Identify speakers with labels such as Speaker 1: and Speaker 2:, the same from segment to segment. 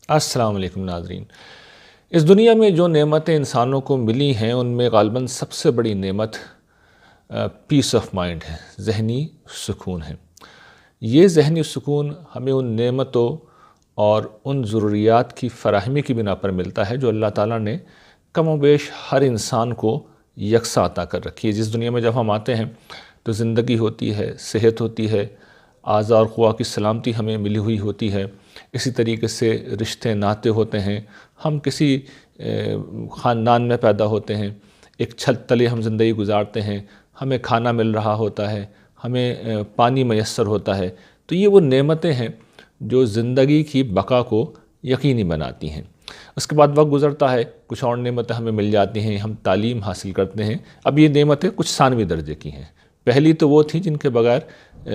Speaker 1: السلام علیکم ناظرین۔ اس دنیا میں جو نعمتیں انسانوں کو ملی ہیں ان میں غالباً سب سے بڑی نعمت پیس آف مائنڈ ہے، ذہنی سکون ہے۔ یہ ذہنی سکون ہمیں ان نعمتوں اور ان ضروریات کی فراہمی کی بنا پر ملتا ہے جو اللہ تعالیٰ نے کم و بیش ہر انسان کو یکساں عطا کر رکھی ہے۔ جس دنیا میں جب ہم آتے ہیں تو زندگی ہوتی ہے، صحت ہوتی ہے، اعضاء اور قوا کی سلامتی ہمیں ملی ہوئی ہوتی ہے، اسی طریقے سے رشتے ناطے ہوتے ہیں، ہم کسی خاندان میں پیدا ہوتے ہیں، ایک چھت تلے ہم زندگی گزارتے ہیں، ہمیں کھانا مل رہا ہوتا ہے، ہمیں پانی میسر ہوتا ہے۔ تو یہ وہ نعمتیں ہیں جو زندگی کی بقا کو یقینی بناتی ہیں۔ اس کے بعد وقت گزرتا ہے، کچھ اور نعمتیں ہمیں مل جاتی ہیں، ہم تعلیم حاصل کرتے ہیں۔ اب یہ نعمتیں کچھ ثانوی درجے کی ہیں۔ پہلی تو وہ تھیں جن کے بغیر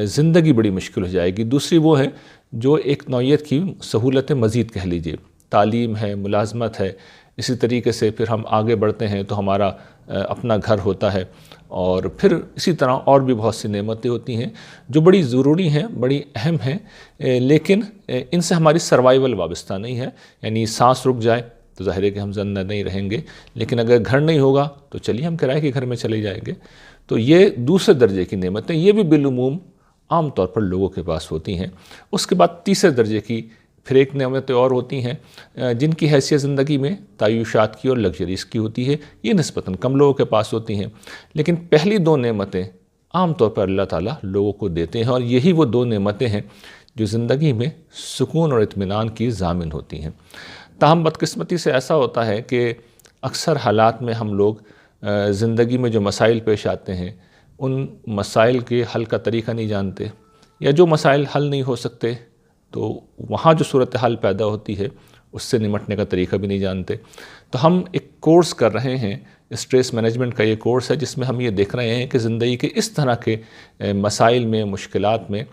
Speaker 1: زندگی بڑی مشکل ہو جائے گی، دوسری وہ ہے جو ایک نوعیت کی سہولت مزید کہہ لیجئے، تعلیم ہے، ملازمت ہے۔ اسی طریقے سے پھر ہم آگے بڑھتے ہیں تو ہمارا اپنا گھر ہوتا ہے، اور پھر اسی طرح اور بھی بہت سی نعمتیں ہوتی ہیں جو بڑی ضروری ہیں، بڑی اہم ہیں، لیکن ان سے ہماری سروائیول وابستہ نہیں ہے۔ یعنی سانس رک جائے تو ظاہر ہے کہ ہم زندہ نہیں رہیں گے، لیکن اگر گھر نہیں ہوگا تو چلیے ہم کرائے کے گھر میں چلے جائیں گے۔ تو یہ دوسرے درجے کی نعمتیں، یہ بھی بالعموم عام طور پر لوگوں کے پاس ہوتی ہیں۔ اس کے بعد تیسرے درجے کی پھر ایک نعمتیں اور ہوتی ہیں جن کی حیثیت زندگی میں تعیشات کی اور لگژریز کی ہوتی ہے، یہ نسبتاً کم لوگوں کے پاس ہوتی ہیں۔ لیکن پہلی دو نعمتیں عام طور پر اللہ تعالیٰ لوگوں کو دیتے ہیں، اور یہی وہ دو نعمتیں ہیں جو زندگی میں سکون اور اطمینان کی ضامن ہوتی ہیں۔ تاہم بدقسمتی سے ایسا ہوتا ہے کہ اکثر حالات میں ہم لوگ زندگی میں جو مسائل پیش آتے ہیں ان مسائل کے حل کا طریقہ نہیں جانتے، یا جو مسائل حل نہیں ہو سکتے تو وہاں جو صورتحال پیدا ہوتی ہے اس سے نمٹنے کا طریقہ بھی نہیں جانتے۔ تو ہم ایک کورس کر رہے ہیں، اسٹریس مینجمنٹ کا یہ کورس ہے، جس میں ہم یہ دیکھ رہے ہیں کہ زندگی کے اس طرح کے مسائل میں، مشکلات میں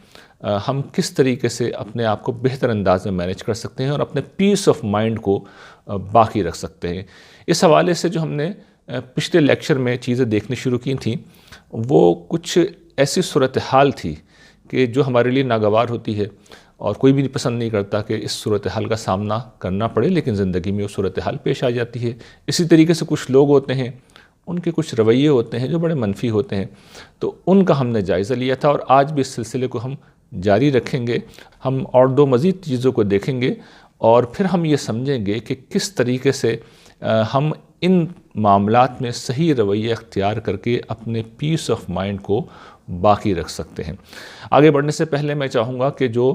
Speaker 1: ہم کس طریقے سے اپنے آپ کو بہتر انداز میں مینیج کر سکتے ہیں اور اپنے پیس آف مائنڈ کو باقی رکھ سکتے ہیں۔ اس حوالے سے جو ہم نے پچھلے لیکچر میں چیزیں دیکھنی شروع کی تھیں وہ کچھ ایسی صورتحال تھی کہ جو ہمارے لیے ناگوار ہوتی ہے، اور کوئی بھی پسند نہیں کرتا کہ اس صورتحال کا سامنا کرنا پڑے، لیکن زندگی میں وہ صورتحال پیش آ جاتی ہے۔ اسی طریقے سے کچھ لوگ ہوتے ہیں، ان کے کچھ رویے ہوتے ہیں جو بڑے منفی ہوتے ہیں، تو ان کا ہم نے جائزہ لیا تھا، اور آج بھی اس سلسلے کو ہم جاری رکھیں گے۔ ہم اور دو مزید چیزوں کو دیکھیں گے، اور پھر ہم یہ سمجھیں گے کہ کس طریقے سے ہم ان معاملات میں صحیح رویہ اختیار کر کے اپنے پیس آف مائنڈ کو باقی رکھ سکتے ہیں۔ آگے بڑھنے سے پہلے میں چاہوں گا کہ جو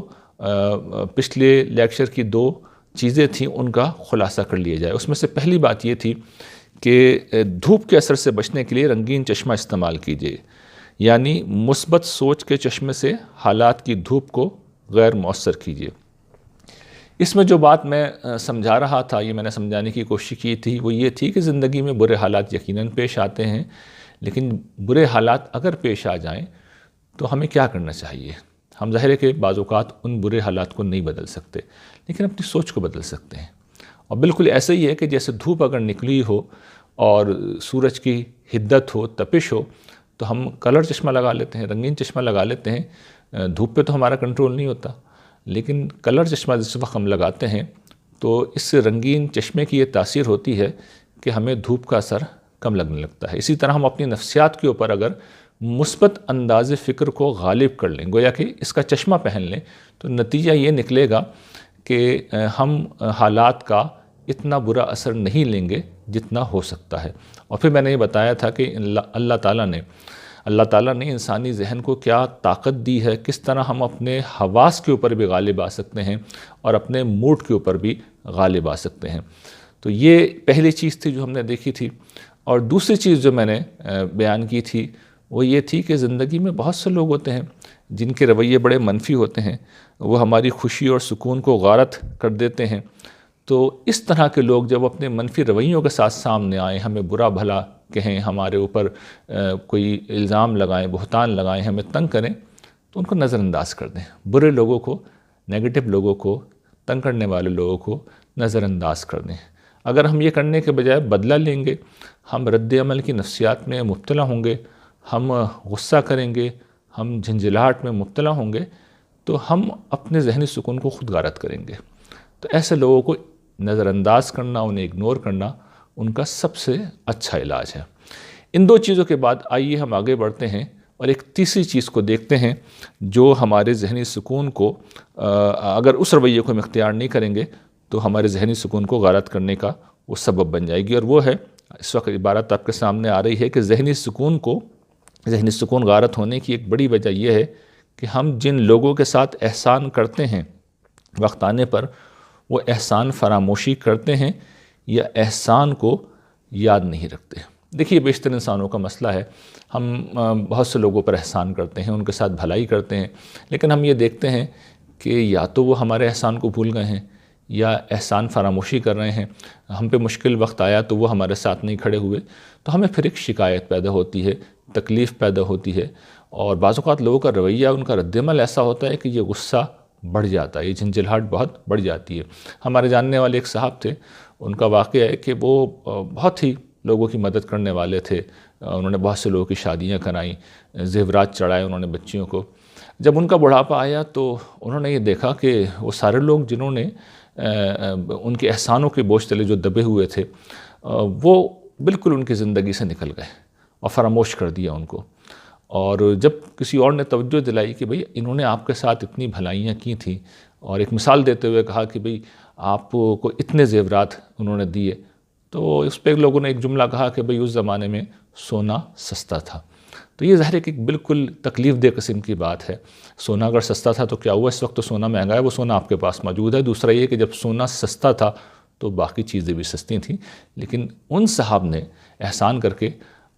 Speaker 1: پچھلے لیکچر کی دو چیزیں تھیں ان کا خلاصہ کر لیا جائے۔ اس میں سے پہلی بات یہ تھی کہ دھوپ کے اثر سے بچنے کے لیے رنگین چشمہ استعمال کیجیے، یعنی مثبت سوچ کے چشمے سے حالات کی دھوپ کو غیر مؤثر کیجیے۔ اس میں جو بات میں سمجھا رہا تھا، یہ میں نے سمجھانے کی کوشش کی تھی، وہ یہ تھی کہ زندگی میں برے حالات یقیناً پیش آتے ہیں، لیکن برے حالات اگر پیش آ جائیں تو ہمیں کیا کرنا چاہیے؟ ہم ظاہر ہے کہ بعض اوقات ان برے حالات کو نہیں بدل سکتے، لیکن اپنی سوچ کو بدل سکتے ہیں۔ اور بالکل ایسے ہی ہے کہ جیسے دھوپ اگر نکلی ہو اور سورج کی حدت ہو، تپش ہو، تو ہم کلر چشمہ لگا لیتے ہیں، رنگین چشمہ لگا لیتے ہیں۔ دھوپ پہ تو ہمارا کنٹرول نہیں ہوتا، لیکن کلر چشمہ جس وقت ہم لگاتے ہیں تو اس رنگین چشمے کی یہ تاثیر ہوتی ہے کہ ہمیں دھوپ کا اثر کم لگنے لگتا ہے۔ اسی طرح ہم اپنی نفسیات کے اوپر اگر مثبت انداز فکر کو غالب کر لیں، گویا کہ اس کا چشمہ پہن لیں، تو نتیجہ یہ نکلے گا کہ ہم حالات کا اتنا برا اثر نہیں لیں گے جتنا ہو سکتا ہے۔ اور پھر میں نے یہ بتایا تھا کہ اللہ تعالیٰ نے انسانی ذہن کو کیا طاقت دی ہے، کس طرح ہم اپنے حواس کے اوپر بھی غالب آ سکتے ہیں اور اپنے موڈ کے اوپر بھی غالب آ سکتے ہیں۔ تو یہ پہلی چیز تھی جو ہم نے دیکھی تھی۔ اور دوسری چیز جو میں نے بیان کی تھی وہ یہ تھی کہ زندگی میں بہت سے لوگ ہوتے ہیں جن کے رویے بڑے منفی ہوتے ہیں، وہ ہماری خوشی اور سکون کو غارت کر دیتے ہیں۔ تو اس طرح کے لوگ جب اپنے منفی رویوں کے ساتھ سامنے آئیں، ہمیں برا بھلا کہیں، ہمارے اوپر کوئی الزام لگائیں، بہتان لگائیں، ہمیں تنگ کریں، تو ان کو نظر انداز کر دیں۔ برے لوگوں کو، نیگیٹو لوگوں کو، تنگ کرنے والے لوگوں کو نظر انداز کر دیں۔ اگر ہم یہ کرنے کے بجائے بدلہ لیں گے، ہم رد عمل کی نفسیات میں مبتلا ہوں گے، ہم غصہ کریں گے، ہم جھنجھلاہٹ میں مبتلا ہوں گے، تو ہم اپنے ذہنی سکون کو خود غارت کریں گے۔ تو ایسے لوگوں کو نظر انداز کرنا، انہیں اگنور کرنا ان کا سب سے اچھا علاج ہے۔ ان دو چیزوں کے بعد آئیے ہم آگے بڑھتے ہیں اور ایک تیسری چیز کو دیکھتے ہیں جو ہمارے ذہنی سکون کو، اگر اس رویے کو ہم اختیار نہیں کریں گے تو ہمارے ذہنی سکون کو غارت کرنے کا وہ سبب بن جائے گی، اور وہ ہے، اس وقت عبارت آپ کے سامنے آ رہی ہے کہ ذہنی سکون غارت ہونے کی ایک بڑی وجہ یہ ہے کہ ہم جن لوگوں کے ساتھ احسان کرتے ہیں وقت آنے پر وہ احسان فراموشی کرتے ہیں یا احسان کو یاد نہیں رکھتے۔ دیکھیے بیشتر انسانوں کا مسئلہ ہے، ہم بہت سے لوگوں پر احسان کرتے ہیں، ان کے ساتھ بھلائی کرتے ہیں، لیکن ہم یہ دیکھتے ہیں کہ یا تو وہ ہمارے احسان کو بھول گئے ہیں یا احسان فراموشی کر رہے ہیں۔ ہم پہ مشکل وقت آیا تو وہ ہمارے ساتھ نہیں کھڑے ہوئے، تو ہمیں پھر ایک شکایت پیدا ہوتی ہے، تکلیف پیدا ہوتی ہے، اور بعض اوقات لوگوں کا رویہ، ان کا رد عمل ایسا ہوتا ہے کہ یہ غصہ بڑھ جاتا ہے، یہ جھنجھلاہٹ بہت بڑھ جاتی ہے۔ ہمارے جاننے والے ایک صاحب تھے، ان کا واقعہ ہے کہ وہ بہت ہی لوگوں کی مدد کرنے والے تھے، انہوں نے بہت سے لوگوں کی شادیاں کرائیں، زیورات چڑھائے انہوں نے بچیوں کو۔ جب ان کا بڑھاپا آیا تو انہوں نے یہ دیکھا کہ وہ سارے لوگ جنہوں نے ان کے احسانوں کے بوجھ تلے جو دبے ہوئے تھے، وہ بالکل ان کی زندگی سے نکل گئے اور فراموش کر دیا ان کو۔ اور جب کسی اور نے توجہ دلائی کہ بھئی انہوں نے آپ کے ساتھ اتنی بھلائیاں کی تھیں، اور ایک مثال دیتے ہوئے کہا کہ بھئی آپ کو اتنے زیورات انہوں نے دیے، تو اس پہ لوگوں نے ایک جملہ کہا کہ بھئی اس زمانے میں سونا سستا تھا۔ تو یہ ظاہر ہے کہ ایک بالکل تکلیف دہ قسم کی بات ہے۔ سونا اگر سستا تھا تو کیا ہوا، اس وقت تو سونا مہنگا ہے، وہ سونا آپ کے پاس موجود ہے۔ دوسرا یہ کہ جب سونا سستا تھا تو باقی چیزیں بھی سستی تھیں، لیکن ان صاحب نے احسان کر کے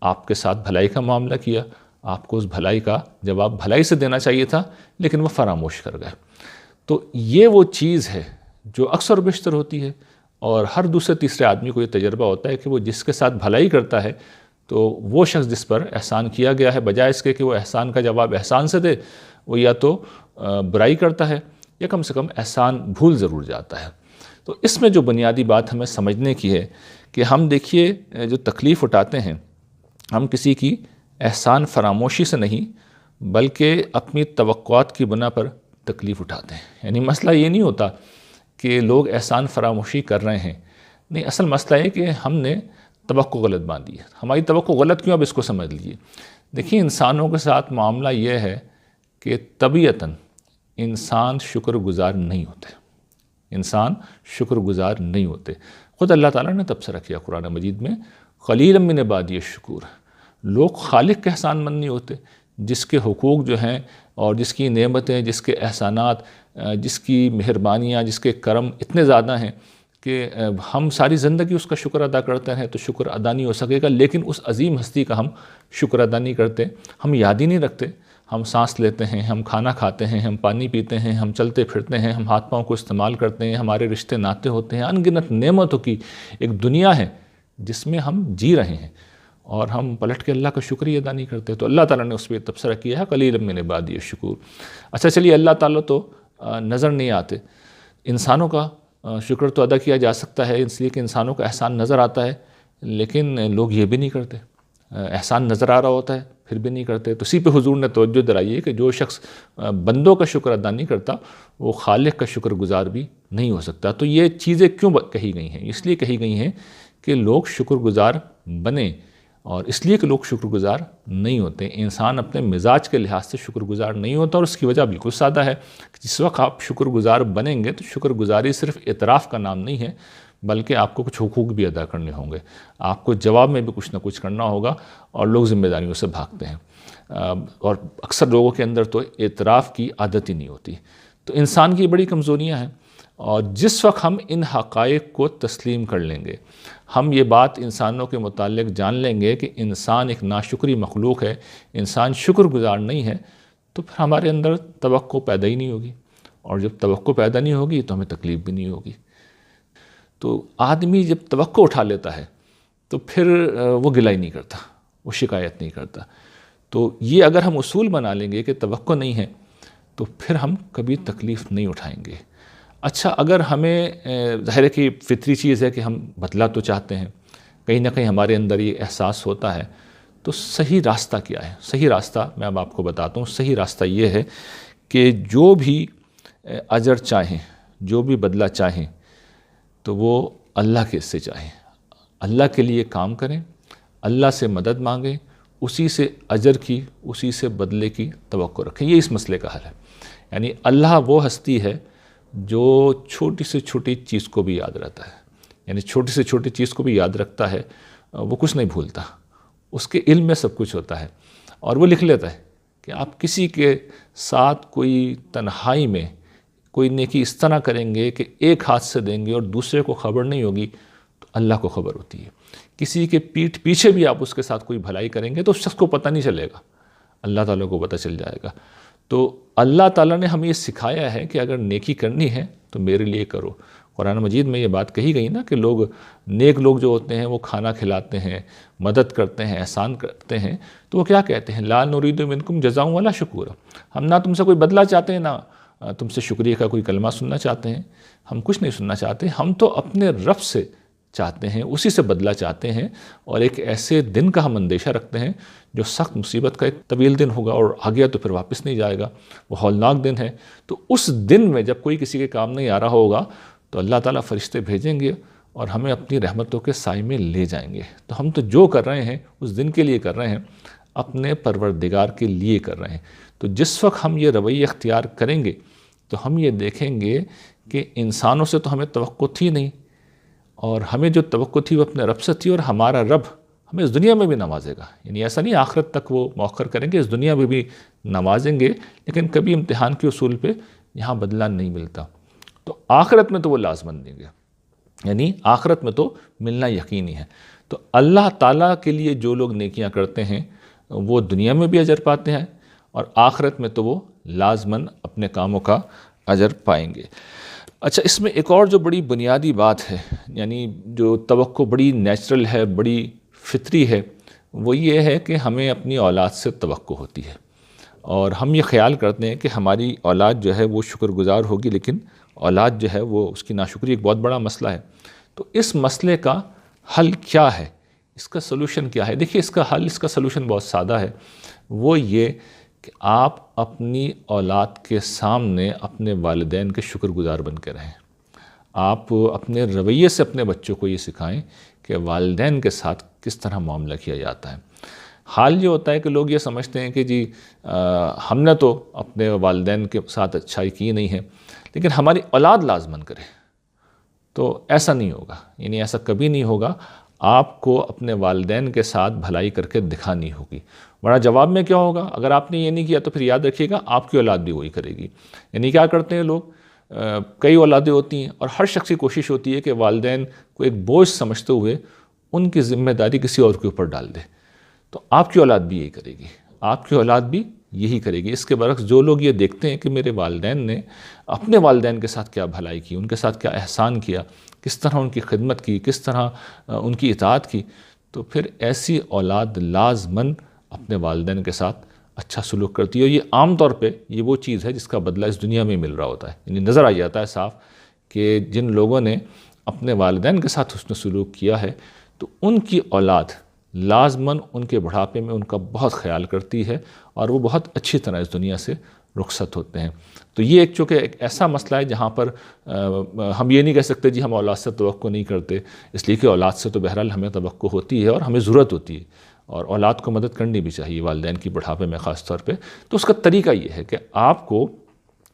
Speaker 1: آپ کے ساتھ بھلائی کا معاملہ کیا، آپ کو اس بھلائی کا جواب بھلائی سے دینا چاہیے تھا، لیکن وہ فراموش کر گئے۔ تو یہ وہ چیز ہے جو اکثر و بیشتر ہوتی ہے، اور ہر دوسرے تیسرے آدمی کو یہ تجربہ ہوتا ہے کہ وہ جس کے ساتھ بھلائی کرتا ہے تو وہ شخص جس پر احسان کیا گیا ہے، بجائے اس کے کہ وہ احسان کا جواب احسان سے دے، وہ یا تو برائی کرتا ہے یا کم سے کم احسان بھول ضرور جاتا ہے۔ تو اس میں جو بنیادی بات ہمیں سمجھنے کی ہے کہ ہم دیکھیے جو تکلیف اٹھاتے ہیں، ہم کسی کی احسان فراموشی سے نہیں بلکہ اپنی توقعات کی بنا پر تکلیف اٹھاتے ہیں۔ یعنی مسئلہ یہ نہیں ہوتا کہ لوگ احسان فراموشی کر رہے ہیں، نہیں، اصل مسئلہ ہے کہ ہم نے توقع غلط باندھی ہے۔ ہماری توقع غلط کیوں، اب اس کو سمجھ لیجیے۔ دیکھیے انسانوں کے ساتھ معاملہ یہ ہے کہ طبیعتاً انسان شکر گزار نہیں ہوتے، انسان شکر گزار نہیں ہوتے۔ خود اللہ تعالیٰ نے تبصرہ کیا قرآن مجید میں، قلیلا من عبادی الشکور۔ لوگ خالق کے احسان مند نہیں ہوتے، جس کے حقوق جو ہیں اور جس کی نعمتیں، جس کے احسانات، جس کی مہربانیاں، جس کے کرم اتنے زیادہ ہیں کہ ہم ساری زندگی اس کا شکر ادا کرتے ہیں تو شکر ادا نہیں ہو سکے گا، لیکن اس عظیم ہستی کا ہم شکر ادا نہیں کرتے، ہم یاد ہی نہیں رکھتے۔ ہم سانس لیتے ہیں، ہم کھانا کھاتے ہیں، ہم پانی پیتے ہیں، ہم چلتے پھرتے ہیں، ہم ہاتھ پاؤں کو استعمال کرتے ہیں، ہمارے رشتے ناتے ہوتے ہیں، ان گنت نعمتوں کی ایک دنیا ہے جس میں ہم جی رہے ہیں، اور ہم پلٹ کے اللہ کا شکریہ ادا نہیں کرتے۔ تو اللہ تعالیٰ نے اس پہ تبصرہ کیا ہے، قلیلا من عبادی الشکور۔ اچھا چلیے، اللہ تعالیٰ تو نظر نہیں آتے، انسانوں کا شکر تو ادا کیا جا سکتا ہے، اس لیے کہ انسانوں کا احسان نظر آتا ہے، لیکن لوگ یہ بھی نہیں کرتے۔ احسان نظر آ رہا ہوتا ہے پھر بھی نہیں کرتے۔ تو اسی پہ حضور نے توجہ دلائی ہے کہ جو شخص بندوں کا شکر ادا نہیں کرتا وہ خالق کا شکر گزار بھی نہیں ہو سکتا۔ تو یہ چیزیں کیوں کہی گئی ہیں؟ اس لیے کہی گئی ہیں کہ لوگ شکر گزار بنیں، اور اس لیے کہ لوگ شکر گزار نہیں ہوتے۔ انسان اپنے مزاج کے لحاظ سے شکر گزار نہیں ہوتا، اور اس کی وجہ بالکل سادہ ہے کہ جس وقت آپ شکر گزار بنیں گے تو شکر گزاری صرف اعتراف کا نام نہیں ہے، بلکہ آپ کو کچھ حقوق بھی ادا کرنے ہوں گے، آپ کو جواب میں بھی کچھ نہ کچھ کرنا ہوگا، اور لوگ ذمہ داریوں سے بھاگتے ہیں، اور اکثر لوگوں کے اندر تو اعتراف کی عادت ہی نہیں ہوتی۔ تو انسان کی بڑی کمزوریاں ہیں، اور جس وقت ہم ان حقائق کو تسلیم کر لیں گے، ہم یہ بات انسانوں کے متعلق جان لیں گے کہ انسان ایک ناشکری مخلوق ہے، انسان شکر گزار نہیں ہے، تو پھر ہمارے اندر توقع پیدا ہی نہیں ہوگی، اور جب توقع پیدا نہیں ہوگی تو ہمیں تکلیف بھی نہیں ہوگی۔ تو آدمی جب توقع اٹھا لیتا ہے تو پھر وہ گلہ ہی نہیں کرتا، وہ شکایت نہیں کرتا۔ تو یہ اگر ہم اصول بنا لیں گے کہ توقع نہیں ہے تو پھر ہم کبھی تکلیف نہیں اٹھائیں گے۔ اچھا، اگر ہمیں ظاہر ہے کہ فطری چیز ہے کہ ہم بدلا تو چاہتے ہیں، کہیں نہ کہیں ہمارے اندر یہ احساس ہوتا ہے، تو صحیح راستہ کیا ہے؟ صحیح راستہ میں اب آپ کو بتاتا ہوں۔ صحیح راستہ یہ ہے کہ جو بھی اجر چاہیں، جو بھی بدلہ چاہیں، تو وہ اللہ کے سے چاہیں، اللہ کے لیے کام کریں، اللہ سے مدد مانگیں، اسی سے اجر کی، اسی سے بدلے کی توقع رکھیں۔ یہ اس مسئلے کا حل ہے۔ یعنی اللہ وہ ہستی ہے جو چھوٹی سے چھوٹی چیز کو بھی یاد رہتا ہے، یعنی چھوٹی سے چھوٹی چیز کو بھی یاد رکھتا ہے، وہ کچھ نہیں بھولتا، اس کے علم میں سب کچھ ہوتا ہے، اور وہ لکھ لیتا ہے کہ آپ کسی کے ساتھ کوئی تنہائی میں کوئی نیکی اس طرح کریں گے کہ ایک ہاتھ سے دیں گے اور دوسرے کو خبر نہیں ہوگی، تو اللہ کو خبر ہوتی ہے۔ کسی کے پیٹھ پیچھے بھی آپ اس کے ساتھ کوئی بھلائی کریں گے تو اس شخص کو پتہ نہیں چلے گا، اللہ تعالیٰ کو پتہ چل جائے گا۔ تو اللہ تعالیٰ نے ہمیں یہ سکھایا ہے کہ اگر نیکی کرنی ہے تو میرے لیے کرو۔ قرآن مجید میں یہ بات کہی گئی نا کہ نیک لوگ جو ہوتے ہیں وہ کھانا کھلاتے ہیں، مدد کرتے ہیں، احسان کرتے ہیں، تو وہ کیا کہتے ہیں؟ لا نرید منکم جزاء ولا شکورا، ہم نہ تم سے کوئی بدلہ چاہتے ہیں، نہ تم سے شکریہ کا کوئی کلمہ سننا چاہتے ہیں، ہم کچھ نہیں سننا چاہتے، ہم تو اپنے رب سے چاہتے ہیں، اسی سے بدلہ چاہتے ہیں، اور ایک ایسے دن کا ہم اندیشہ رکھتے ہیں جو سخت مصیبت کا ایک طویل دن ہوگا اور آ گیا تو پھر واپس نہیں جائے گا، وہ ہولناک دن ہے۔ تو اس دن میں جب کوئی کسی کے کام نہیں آ رہا ہوگا تو اللہ تعالیٰ فرشتے بھیجیں گے اور ہمیں اپنی رحمتوں کے سائے میں لے جائیں گے۔ تو ہم تو جو کر رہے ہیں اس دن کے لیے کر رہے ہیں، اپنے پروردگار کے لیے کر رہے ہیں۔ تو جس وقت ہم یہ رویہ اختیار کریں گے تو ہم یہ دیکھیں گے کہ انسانوں سے تو ہمیں توقع تھی نہیں، اور ہمیں جو توقع تھی وہ اپنے رب سے تھی، اور ہمارا رب ہمیں اس دنیا میں بھی نوازے گا۔ یعنی ایسا نہیں آخرت تک وہ مؤخر کریں گے، اس دنیا میں بھی نوازیں گے، لیکن کبھی امتحان کے اصول پہ یہاں بدلہ نہیں ملتا، تو آخرت میں تو وہ لازماً دیں گے، یعنی آخرت میں تو ملنا یقینی ہے۔ تو اللہ تعالیٰ کے لیے جو لوگ نیکیاں کرتے ہیں وہ دنیا میں بھی اجر پاتے ہیں، اور آخرت میں تو وہ لازماً اپنے کاموں کا اجر پائیں گے۔ اچھا، اس میں ایک اور جو بڑی بنیادی بات ہے، یعنی جو توقع بڑی نیچرل ہے، بڑی فطری ہے، وہ یہ ہے کہ ہمیں اپنی اولاد سے توقع ہوتی ہے، اور ہم یہ خیال کرتے ہیں کہ ہماری اولاد جو ہے وہ شکر گزار ہوگی، لیکن اولاد جو ہے وہ اس کی ناشکری ایک بہت بڑا مسئلہ ہے۔ تو اس مسئلے کا حل کیا ہے، اس کا سلوشن کیا ہے؟ دیکھیے، اس کا سلوشن بہت سادہ ہے، وہ یہ کہ آپ اپنی اولاد کے سامنے اپنے والدین کے شکر گزار بن کے رہیں۔ آپ اپنے رویے سے اپنے بچوں کو یہ سکھائیں کہ والدین کے ساتھ کس طرح معاملہ کیا جاتا ہے۔ حال یہ ہوتا ہے کہ لوگ یہ سمجھتے ہیں کہ جی ہم نے تو اپنے والدین کے ساتھ اچھائی کی نہیں ہے، لیکن ہماری اولاد لازماً کرے، تو ایسا نہیں ہوگا، یعنی ایسا کبھی نہیں ہوگا۔ آپ کو اپنے والدین کے ساتھ بھلائی کر کے دکھانی ہوگی، ورنہ جواب میں کیا ہوگا؟ اگر آپ نے یہ نہیں کیا تو پھر یاد رکھیے گا آپ کی اولاد بھی وہی کرے گی۔ یعنی کیا کرتے ہیں لوگ، کئی اولادیں ہوتی ہیں اور ہر شخص کی کوشش ہوتی ہے کہ والدین کو ایک بوجھ سمجھتے ہوئے ان کی ذمہ داری کسی اور کے اوپر ڈال دے، تو آپ کی اولاد بھی یہی کرے گی، آپ کی اولاد بھی یہی کرے گی۔ اس کے برعکس جو لوگ یہ دیکھتے ہیں کہ میرے والدین نے اپنے والدین کے ساتھ کیا بھلائی کی، ان کے ساتھ کیا احسان کیا، کس طرح ان کی خدمت کی، کس طرح ان کی اطاعت کی، تو پھر ایسی اولاد لازماً اپنے والدین کے ساتھ اچھا سلوک کرتی ہے، اور یہ عام طور پہ یہ وہ چیز ہے جس کا بدلہ اس دنیا میں مل رہا ہوتا ہے۔ یعنی نظر آ جاتا ہے صاف کہ جن لوگوں نے اپنے والدین کے ساتھ حسن سلوک کیا ہے تو ان کی اولاد لازماً ان کے بڑھاپے میں ان کا بہت خیال کرتی ہے، اور وہ بہت اچھی طرح اس دنیا سے رخصت ہوتے ہیں۔ تو یہ چونکہ ایک ایسا مسئلہ ہے جہاں پر ہم یہ نہیں کہہ سکتے جی ہم اولاد سے توقع نہیں کرتے، اس لیے کہ اولاد سے تو بہرحال ہمیں توقع ہوتی ہے اور ہمیں ضرورت ہوتی ہے، اور اولاد کو مدد کرنی بھی چاہیے، والدین کی بڑھاپے میں خاص طور پہ۔ تو اس کا طریقہ یہ ہے کہ آپ کو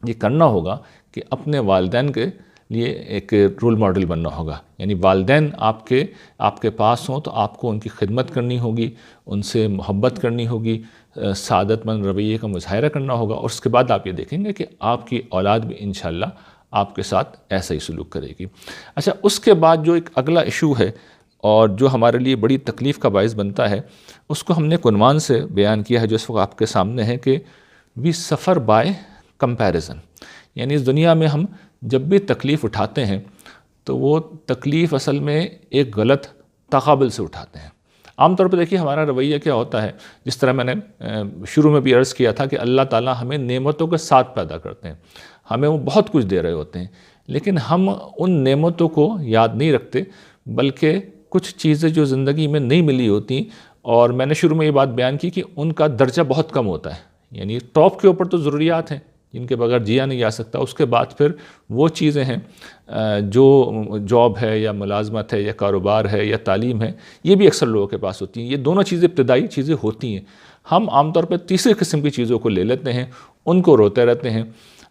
Speaker 1: یہ کرنا ہوگا کہ اپنے والدین کے لیے ایک رول ماڈل بننا ہوگا، یعنی والدین آپ کے پاس ہوں تو آپ کو ان کی خدمت کرنی ہوگی، ان سے محبت کرنی ہوگی، سعادت مند رویے کا مظاہرہ کرنا ہوگا، اور اس کے بعد آپ یہ دیکھیں گے کہ آپ کی اولاد بھی انشاءاللہ آپ کے ساتھ ایسا ہی سلوک کرے گی۔ اچھا، اس کے بعد جو ایک اگلا ایشو ہے اور جو ہمارے لیے بڑی تکلیف کا باعث بنتا ہے، اس کو ہم نے عنوان سے بیان کیا ہے جو اس وقت آپ کے سامنے ہے کہ وی سفر بائی کمپیریزن۔ یعنی اس دنیا میں ہم جب بھی تکلیف اٹھاتے ہیں تو وہ تکلیف اصل میں ایک غلط تقابل سے اٹھاتے ہیں۔ عام طور پہ دیکھیے ہمارا رویہ کیا ہوتا ہے، جس طرح میں نے شروع میں بھی عرض کیا تھا کہ اللہ تعالیٰ ہمیں نعمتوں کے ساتھ پیدا کرتے ہیں، ہمیں وہ بہت کچھ دے رہے ہوتے ہیں، لیکن ہم ان نعمتوں کو یاد نہیں رکھتے، بلکہ کچھ چیزیں جو زندگی میں نہیں ملی ہوتی، اور میں نے شروع میں یہ بات بیان کی کہ ان کا درجہ بہت کم ہوتا ہے۔ یعنی ٹاپ کے اوپر تو ضروریات ہیں، جن کے بغیر جیا نہیں جا سکتا. اس کے بعد پھر وہ چیزیں ہیں جو جاب ہے یا ملازمت ہے یا کاروبار ہے یا تعلیم ہے، یہ بھی اکثر لوگوں کے پاس ہوتی ہیں. یہ دونوں چیزیں ابتدائی چیزیں ہوتی ہیں. ہم عام طور پہ تیسری قسم کی چیزوں کو لے لیتے ہیں، ان کو روتے رہتے ہیں،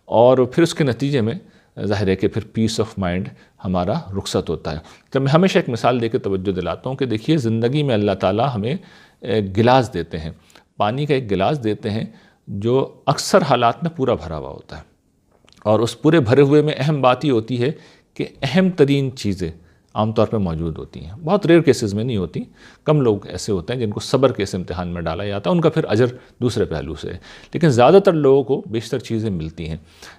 Speaker 1: اور پھر اس کے نتیجے میں ظاہر ہے کہ پھر پیس آف مائنڈ ہمارا رخصت ہوتا ہے. تو میں ہمیشہ ایک مثال دے کے توجہ دلاتا ہوں کہ دیکھیے زندگی میں اللہ تعالیٰ ہمیں گلاس دیتے ہیں، پانی کا ایک گلاس دیتے ہیں جو اکثر حالات میں پورا بھرا ہوا ہوتا ہے، اور اس پورے بھرے ہوئے میں اہم بات یہ ہوتی ہے کہ اہم ترین چیزیں عام طور پہ موجود ہوتی ہیں. بہت ریئر کیسز میں نہیں ہوتی، کم لوگ ایسے ہوتے ہیں جن کو صبر کے اس امتحان میں ڈالا جاتا ہے، ان کا پھر اجر دوسرے پہلو سے ہے. لیکن زیادہ تر لوگوں کو بیشتر چیزیں ملتی ہیں.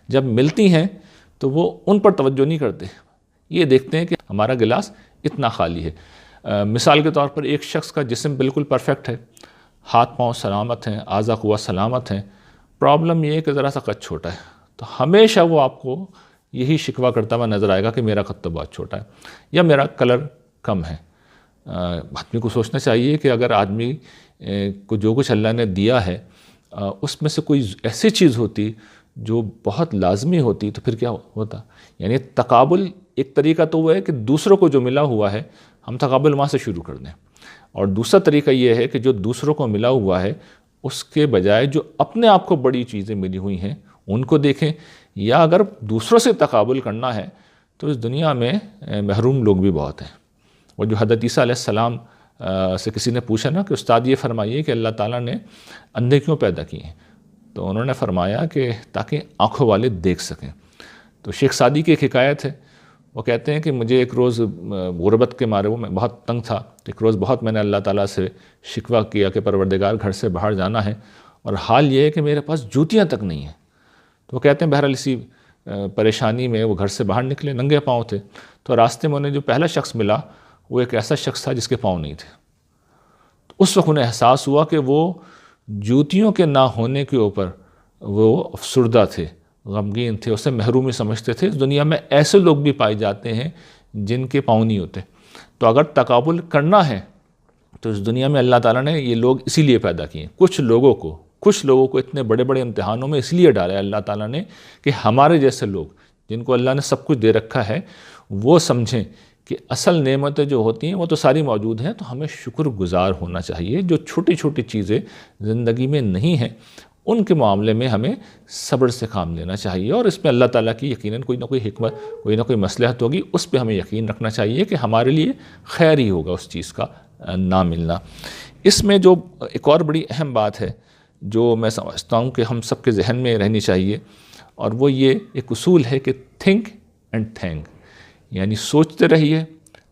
Speaker 1: جب ملتی ہیں تو وہ ان پر توجہ نہیں کرتے، یہ دیکھتے ہیں کہ ہمارا گلاس اتنا خالی ہے. مثال کے طور پر ایک شخص کا جسم بالکل پرفیکٹ ہے، ہاتھ پاؤں سلامت ہیں، اعضاء قوت سلامت ہیں، پرابلم یہ ہے کہ ذرا سا قد چھوٹا ہے. تو ہمیشہ وہ آپ کو یہی شکوہ کرتا ہوا نظر آئے گا کہ میرا قد تو بہت چھوٹا ہے یا میرا کلر کم ہے. آدمی کو سوچنا چاہیے کہ اگر آدمی کو جو کچھ اللہ نے دیا ہے اس میں سے کوئی ایسی چیز ہوتی جو بہت لازمی ہوتی تو پھر کیا ہوتا. یعنی تقابل ایک طریقہ تو وہ ہے کہ دوسروں کو جو ملا ہوا ہے ہم تقابل وہاں سے شروع کر دیں، اور دوسرا طریقہ یہ ہے کہ جو دوسروں کو ملا ہوا ہے اس کے بجائے جو اپنے آپ کو بڑی چیزیں ملی ہوئی ہیں ان کو دیکھیں. یا اگر دوسروں سے تقابل کرنا ہے تو اس دنیا میں محروم لوگ بھی بہت ہیں. وہ جو حضرت عیسیٰ علیہ السلام سے کسی نے پوچھا نا کہ استاد یہ فرمائیے کہ اللہ تعالیٰ نے اندھے کیوں پیدا کیے ہیں، تو انہوں نے فرمایا کہ تاکہ آنکھوں والے دیکھ سکیں. تو شیخ سعدی کی ایک حکایت ہے، وہ کہتے ہیں کہ مجھے ایک روز غربت کے مارے میں بہت تنگ تھا. ایک روز بہت میں نے اللہ تعالیٰ سے شکوہ کیا کہ پروردگار گھر سے باہر جانا ہے اور حال یہ ہے کہ میرے پاس جوتیاں تک نہیں ہیں. تو وہ کہتے ہیں بہرحال اسی پریشانی میں وہ گھر سے باہر نکلے، ننگے پاؤں تھے. تو راستے میں انہیں جو پہلا شخص ملا وہ ایک ایسا شخص تھا جس کے پاؤں نہیں تھے. تو اس وقت انہیں احساس ہوا کہ وہ جوتیوں کے نہ ہونے کے اوپر وہ افسردہ تھے، غمگین تھے، اسے محرومی سمجھتے تھے. اس دنیا میں ایسے لوگ بھی پائے جاتے ہیں جن کے پاؤں نہیں ہوتے. تو اگر تقابل کرنا ہے تو اس دنیا میں اللہ تعالیٰ نے یہ لوگ اسی لیے پیدا کیے. کچھ لوگوں کو اتنے بڑے بڑے امتحانوں میں اس لیے ڈالا ہے اللہ تعالیٰ نے کہ ہمارے جیسے لوگ جن کو اللہ نے سب کچھ دے رکھا ہے وہ سمجھیں کہ اصل نعمتیں جو ہوتی ہیں وہ تو ساری موجود ہیں. تو ہمیں شکر گزار ہونا چاہیے. جو چھوٹی چھوٹی چیزیں زندگی میں نہیں ہیں ان کے معاملے میں ہمیں صبر سے کام لینا چاہیے، اور اس میں اللہ تعالیٰ کی یقیناً کوئی نہ کوئی حکمت، کوئی نہ کوئی مصلحت ہوگی. اس پہ ہمیں یقین رکھنا چاہیے کہ ہمارے لیے خیر ہی ہوگا اس چیز کا نہ ملنا. اس میں جو ایک اور بڑی اہم بات ہے جو میں سمجھتا ہوں کہ ہم سب کے ذہن میں رہنی چاہیے، اور وہ یہ ایک اصول ہے کہ تھنک اینڈ تھینک، یعنی سوچتے رہیے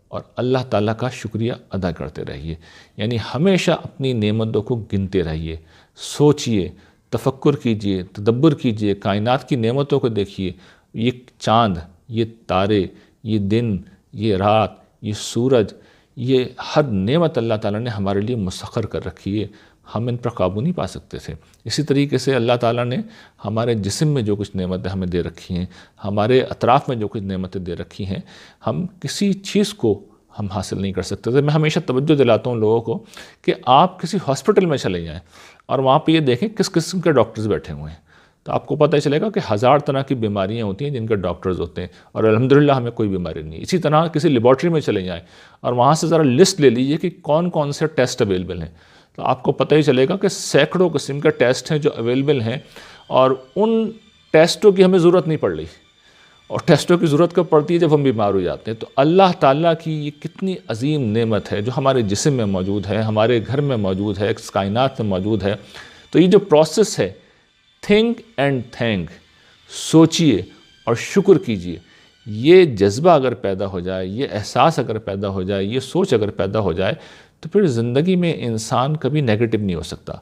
Speaker 1: اور اللہ تعالیٰ کا شکریہ ادا کرتے رہیے. یعنی ہمیشہ اپنی نعمتوں کو گنتے رہیے، سوچئے، تفکر کیجئے، تدبر کیجئے، کائنات کی نعمتوں کو دیکھیے. یہ چاند، یہ تارے، یہ دن، یہ رات، یہ سورج، یہ ہر نعمت اللہ تعالیٰ نے ہمارے لیے مسخر کر رکھی ہے. ہم ان پر قابو نہیں پا سکتے تھے. اسی طریقے سے اللہ تعالیٰ نے ہمارے جسم میں جو کچھ نعمتیں ہمیں دے رکھی ہیں، ہمارے اطراف میں جو کچھ نعمتیں دے رکھی ہیں، ہم کسی چیز کو ہم حاصل نہیں کر سکتے تھے. میں ہمیشہ توجہ دلاتا ہوں لوگوں کو کہ آپ کسی ہاسپٹل میں چلے جائیں اور وہاں پہ یہ دیکھیں کس قسم کے ڈاکٹرز بیٹھے ہوئے ہیں، تو آپ کو پتہ چلے گا کہ 1000 طرح کی بیماریاں ہوتی ہیں جن کے ڈاکٹرز ہوتے ہیں، اور الحمدللہ ہمیں کوئی بیماری نہیں. اسی طرح کسی لیبارٹری میں چلے جائیں اور وہاں سے ذرا لسٹ لے لیجئے کہ کون کون سے ٹیسٹ اویلیبل ہیں، تو آپ کو پتہ ہی چلے گا کہ سینکڑوں قسم کے ٹیسٹ ہیں جو اویلیبل ہیں، اور ان ٹیسٹوں کی ہمیں ضرورت نہیں پڑ رہی. اور ٹیسٹوں کی ضرورت کب پڑتی ہے؟ جب ہم بیمار ہو جاتے ہیں. تو اللہ تعالیٰ کی یہ کتنی عظیم نعمت ہے جو ہمارے جسم میں موجود ہے، ہمارے گھر میں موجود ہے، اس کائنات میں موجود ہے. تو یہ جو پروسیس ہے تھنک اینڈ تھینک، سوچئے اور شکر کیجئے، یہ جذبہ اگر پیدا ہو جائے، یہ احساس اگر پیدا ہو جائے، یہ سوچ اگر پیدا ہو جائے، تو پھر زندگی میں انسان کبھی نیگیٹو نہیں ہو سکتا.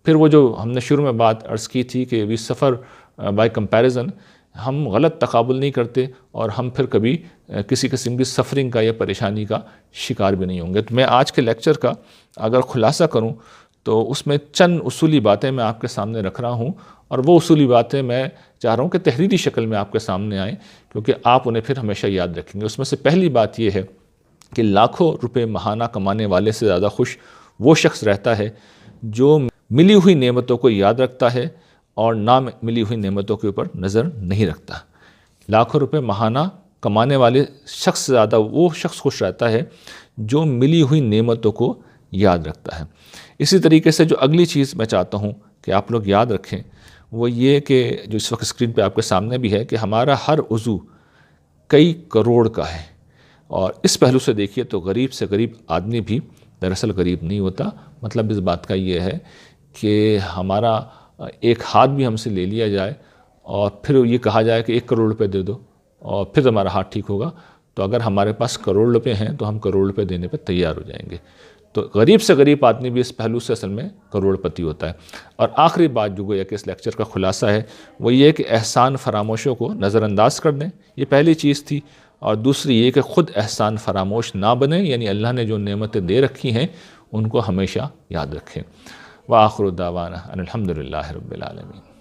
Speaker 1: پھر وہ جو ہم نے شروع میں بات عرض کی تھی کہ وی سفر بائی کمپیریزن، ہم غلط تقابل نہیں کرتے اور ہم پھر کبھی کسی قسم کی سفرنگ کا یا پریشانی کا شکار بھی نہیں ہوں گے. تو میں آج کے لیکچر کا اگر خلاصہ کروں تو اس میں چند اصولی باتیں میں آپ کے سامنے رکھ رہا ہوں، اور وہ اصولی باتیں میں چاہ رہا ہوں کہ تحریری شکل میں آپ کے سامنے آئیں، کیونکہ آپ انہیں پھر ہمیشہ یاد رکھیں گے. اس میں سے پہلی بات یہ ہے کہ لاکھوں روپے ماہانہ کمانے والے سے زیادہ خوش وہ شخص رہتا ہے جو ملی ہوئی نعمتوں کو یاد رکھتا ہے اور نہ ملی ہوئی نعمتوں کے اوپر نظر نہیں رکھتا۔ لاکھوں روپے ماہانہ کمانے والے شخص سے زیادہ وہ شخص خوش رہتا ہے جو ملی ہوئی نعمتوں کو یاد رکھتا ہے۔ اسی طریقے سے جو اگلی چیز میں چاہتا ہوں کہ آپ لوگ یاد رکھیں وہ یہ کہ جو اس وقت اسکرین پہ آپ کے سامنے بھی ہے کہ ہمارا ہر عضو کئی کروڑ کا ہے، اور اس پہلو سے دیکھیے تو غریب سے غریب آدمی بھی دراصل غریب نہیں ہوتا۔ مطلب اس بات کا یہ ہے کہ ہمارا ایک ہاتھ بھی ہم سے لے لیا جائے اور پھر یہ کہا جائے کہ 1 کروڑ روپے دے دو اور پھر ہمارا ہاتھ ٹھیک ہوگا، تو اگر ہمارے پاس کروڑ روپے ہیں تو ہم کروڑ روپے دینے پہ تیار ہو جائیں گے۔ تو غریب سے غریب آدمی بھی اس پہلو سے اصل میں کروڑ پتی ہوتا ہے۔ اور آخری بات جو گویا کہ اس لیکچر کا خلاصہ ہے وہ یہ کہ احسان فراموشوں کو نظر انداز کر دیں، یہ پہلی چیز تھی۔ اور دوسری یہ کہ خود احسان فراموش نہ بنیں، یعنی اللہ نے جو نعمتیں دے رکھی ہیں ان کو ہمیشہ یاد رکھیں۔ وآخر دعوانا ان الحمد للہ رب العالمین۔